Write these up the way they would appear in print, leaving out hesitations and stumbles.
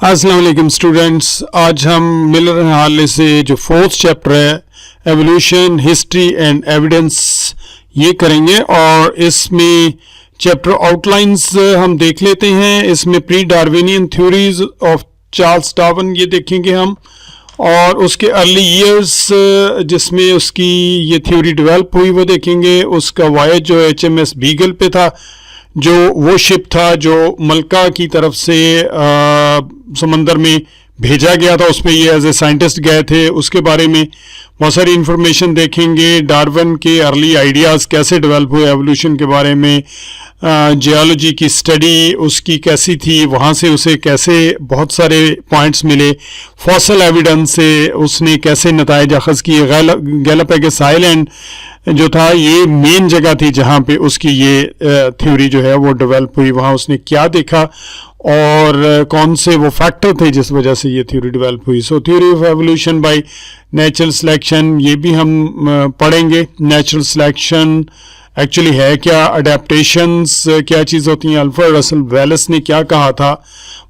अस्सलाम वालेकुम स्टूडेंट्स, आज हम मिलर हवाले से जो फोर्थ चैप्टर है एवोल्यूशन हिस्ट्री एंड एविडेंस ये करेंगे। और इसमें चैप्टर आउटलाइंस हम देख लेते हैं। इसमें pre Darwinian theories of Charles Darwin ये देखेंगे हम, और उसके अर्ली ईयर्स जिसमें उसकी ये थ्योरी डेवलप हुई वो देखेंगे। उसका वॉयज जो HMS बीगल पे था, जो वो शिप था जो मलका की तरफ से समंदर में भेजा गया था, उसमें ये एज ए साइंटिस्ट गए थे। उसके बारे में बहुत सारी इंफॉर्मेशन देखेंगे। डार्विन के अर्ली आइडियाज़ कैसे डेवलप हुए एवोल्यूशन के बारे में, जियोलॉजी की स्टडी उसकी कैसी थी, वहाँ से उसे कैसे बहुत सारे पॉइंट्स मिले, फॉसल एविडेंस से उसने कैसे नताइज अखज़ किए। गैलापागोस आइलैंड जो था ये मेन जगह थी जहाँ पे उसकी ये थ्योरी जो है वो डेवलप हुई। वहाँ उसने क्या देखा और कौन से वो फैक्टर थे जिस वजह से ये थ्योरी डेवलप हुई। सो theory of evolution by natural selection ये भी हम पढ़ेंगे। नेचुरल सिलेक्शन एक्चुअली है क्या, अडेप्टेशंस क्या चीज़ होती हैं, अल्फ्रेड रसल वेलेस ने क्या कहा था।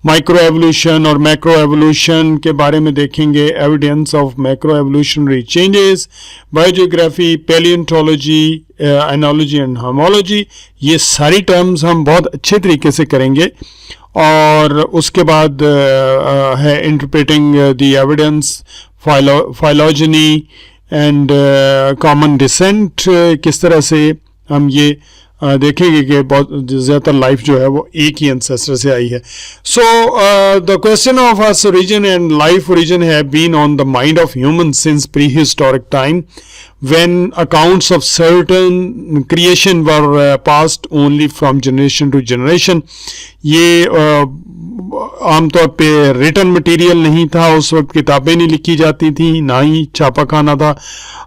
माइक्रो एवोल्यूशन और मैक्रो एवोल्यूशन के बारे में देखेंगे। Evidence of macro evolutionary changes, biogeography, palaeontology, embryology and homology, ये सारी टर्म्स हम बहुत अच्छे तरीके से करेंगे। और उसके बाद है interpreting the evidence, phylogeny and common descent, किस तरह से हम ये देखेंगे कि बहुत ज़्यादातर लाइफ जो है वो एक ही एंसेस्टर से आई है। So the question of earth origin and life origin have been on the mind of human since prehistoric time when accounts of certain creation were passed only from generation to generation। ये आमतौर पे written material नहीं था, उस वक्त किताबें नहीं लिखी जाती थी, ना ही छापा खाना था,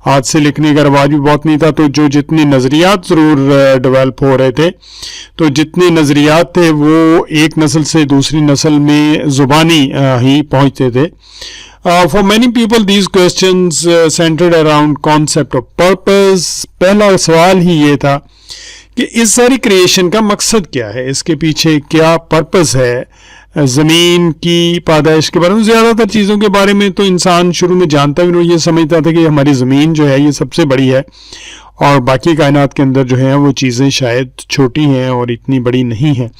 हाथ से लिखने का रवाज भी बहुत नहीं था। तो जो जितने नज़रियात ज़रूर डेवलप हो रहे थे, तो जितने नज़रियात थे वो एक नस्ल से दूसरी नस्ल में ज़ुबानी ही पहुँचते थे। For many people these questions centered around concept of purpose। पहला सवाल ही ये था कि इस सारी क्रिएशन का मकसद क्या है, इसके पीछे क्या पर्पस है। ज़मीन की पैदाइश के बारे में, ज़्यादातर चीज़ों के बारे में तो इंसान शुरू में जानता भी नहीं, ये समझता था कि हमारी ज़मीन जो है ये सबसे बड़ी है और बाकी कायनात के अंदर जो है वो चीज़ें शायद छोटी हैं और इतनी बड़ी नहीं हैं।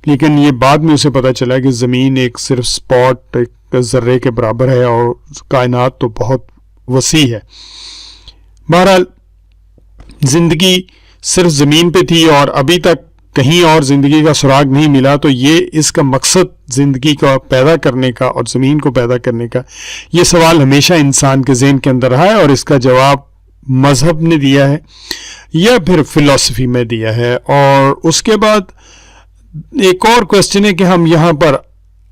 लेकिन ये बाद में उसे पता चला कि ज़मीन एक सिर्फ स्पॉट, एक ज़र्रे के बराबर है और कायनात तो बहुत वसी है। बहरहाल ज़िंदगी सिर्फ ज़मीन पे थी और अभी तक कहीं और ज़िंदगी का सुराग नहीं मिला। तो ये इसका मकसद ज़िंदगी को पैदा करने का और ज़मीन को पैदा करने का, ये सवाल हमेशा इंसान के ज़हन के अंदर रहा है और इसका जवाब मज़हब ने दिया है या फिर फ़िलॉसफी में दिया है। और उसके बाद एक और क्वेश्चन है कि हम यहाँ पर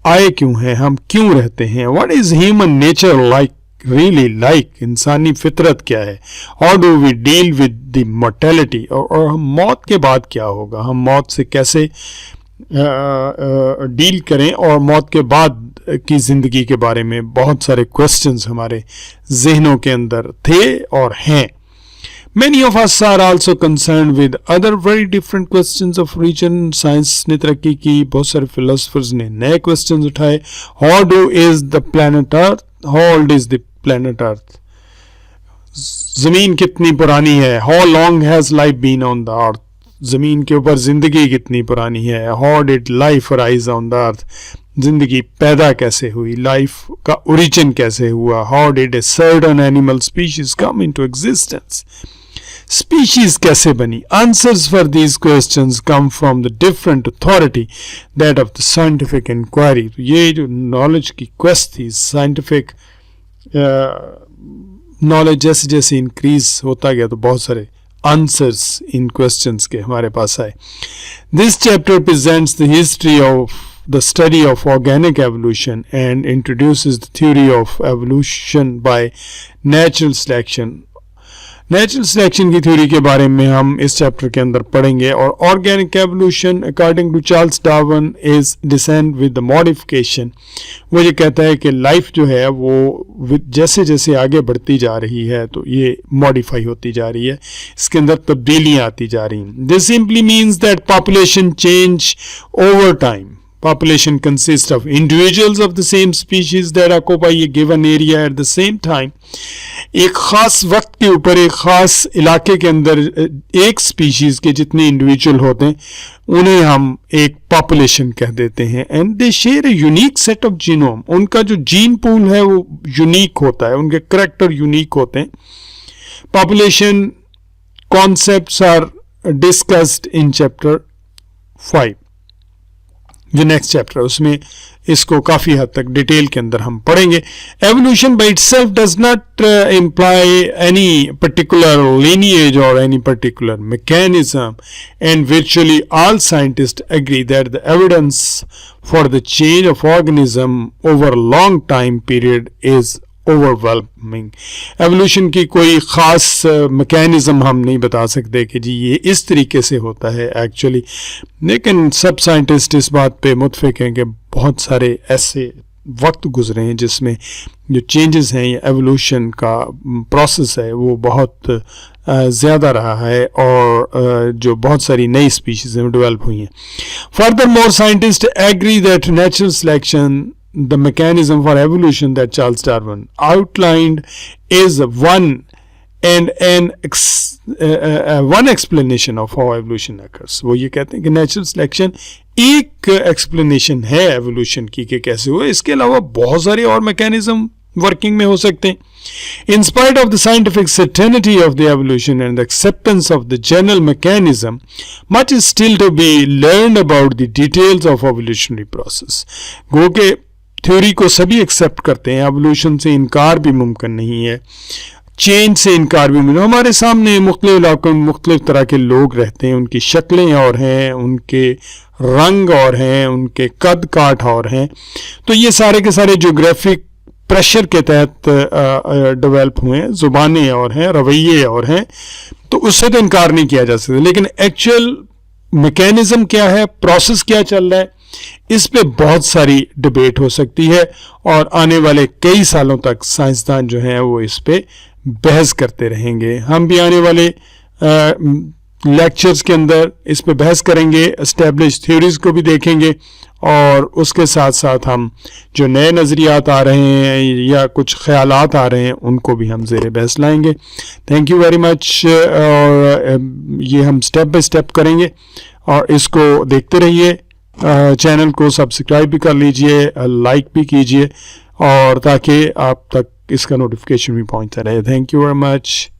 आए क्यों हैं, हम क्यों रहते हैं। What is human nature like, really like, इंसानी फितरत क्या है। How do we deal with the mortality, और हम मौत के बाद क्या होगा, हम मौत से कैसे डील करें। और मौत के बाद की ज़िंदगी के बारे में बहुत सारे क्वेश्चंस हमारे जहनों के अंदर थे और हैं। Many of us are also concerned with other very different questions of origin। Science ने तरक्की की, बहुत सारे philosophers ने नए questions उठाए। How old is the planet Earth? How old is the planet Earth? ज़मीन कितनी पुरानी है। How long has life been on the earth? ज़मीन के ऊपर ज़िंदगी कितनी पुरानी है। How did life arise on the earth? ज़िंदगी पैदा कैसे हुई, लाइफ का ओरिजिन कैसे हुआ। How did a certain animal species come into existence? Species कैसे बनी। Answers for these questions come from the different authority that of the scientific inquiry. ये जो नॉलेज की क्वेस्ट थी, साइंटिफिक नॉलेज जैसे जैसे इंक्रीज होता गया तो बहुत सारे आंसर्स इन क्वेश्चंस के हमारे पास आए। This chapter presents the history of the study of organic evolution and introduces the theory of evolution by natural selection। Natural selection की थ्योरी के बारे में हम इस चैप्टर के अंदर पढ़ेंगे। और organic evolution according to Charles Darwin is descend with the modification. वो ये कहता है कि लाइफ जो है वो जैसे जैसे आगे बढ़ती जा रही है तो ये मॉडिफाई होती जा रही है, इसके अंदर तब्दीलियाँ आती जा रही हैं। This simply means that population change over time. Population consists of individuals of the same species that occupy a given area at the same time. एक ख़ास वक्त के ऊपर एक ख़ास इलाके के अंदर एक स्पीशीज़ के जितने इंडिविजुअल होते हैं उन्हें हम एक पॉपुलेशन कह देते हैं. And they share a unique set of genome. उनका जो जीन पूल है वो यूनिक होता है, उनके करैक्टर यूनिक होते हैं. Population concepts are discussed in chapter 5. जो नेक्स्ट चैप्टर है उसमें इसको काफ़ी हद तक डिटेल के अंदर हम पढ़ेंगे. Evolution by itself does not imply any particular lineage और any particular mechanism, and virtually all scientists agree that the evidence for the change of organism over a long time period is overwhelming. Evolution की कोई ख़ास mechanism हम नहीं बता सकते कि जी ये इस तरीके से होता है एक्चुअली, लेकिन सब साइंटिस्ट इस बात पे मुत्फिक हैं कि बहुत सारे ऐसे वक्त गुजरे हैं जिसमें जो चेंजेस हैं या एवोल्यूशन का प्रोसेस है वो बहुत ज़्यादा रहा है और जो बहुत सारी नई स्पीशीज़ हैं डेवलप हुई हैं. Further more scientist agree that natural selection, the mechanism for evolution that Charles Darwin outlined, is one explanation of how evolution occurs. वो ये कहते हैं कि नेचुरल सिलेक्शन एक एक्सप्लेनेशन है एवोल्यूशन की कि कैसे हुआ, इसके अलावा बहुत सारे और मैकेनिज्म वर्किंग में हो सकते हैं. In spite of the scientific certainty of the evolution and the acceptance of the general mechanism, much is still to be learned about the details of evolutionary process. गो के थ्योरी को सभी accept करते हैं, evolution से इनकार भी मुमकिन नहीं है, चेंज से इनकार भी मुमकिन. हमारे सामने मुख्तलिफ इलाकों में मुख्तलिफ तरह के लोग रहते हैं, उनकी शक्लें और हैं, उनके रंग और हैं, उनके कद काठ और हैं. तो ये सारे के सारे जोग्राफिक प्रेशर के तहत डेवलप हुए हैं, ज़ुबानें और हैं, रवैये और हैं, तो उससे तो इनकार नहीं किया जा सकता. लेकिन एक्चुअल मैकेनिज्म क्या है, प्रोसेस क्या चल रहा है, इस पे बहुत सारी डिबेट हो सकती है और आने वाले कई सालों तक साइंसदान जो हैं वो इस पे बहस करते रहेंगे. हम भी आने वाले लेक्चर्स के अंदर इस पे बहस करेंगे, एस्टेब्लिश थ्योरीज को भी देखेंगे और उसके साथ साथ हम जो नए नज़रियात आ रहे हैं या कुछ ख्यालात आ रहे हैं उनको भी हम ज़ेर बहस लाएंगे. Thank you very much. और ये हम स्टेप बाय स्टेप करेंगे और इसको देखते रहिए. चैनल को सब्सक्राइब भी कर लीजिए, लाइक भी कीजिए और ताकि आप तक इसका नोटिफिकेशन भी पहुंचता रहे. Thank you very much.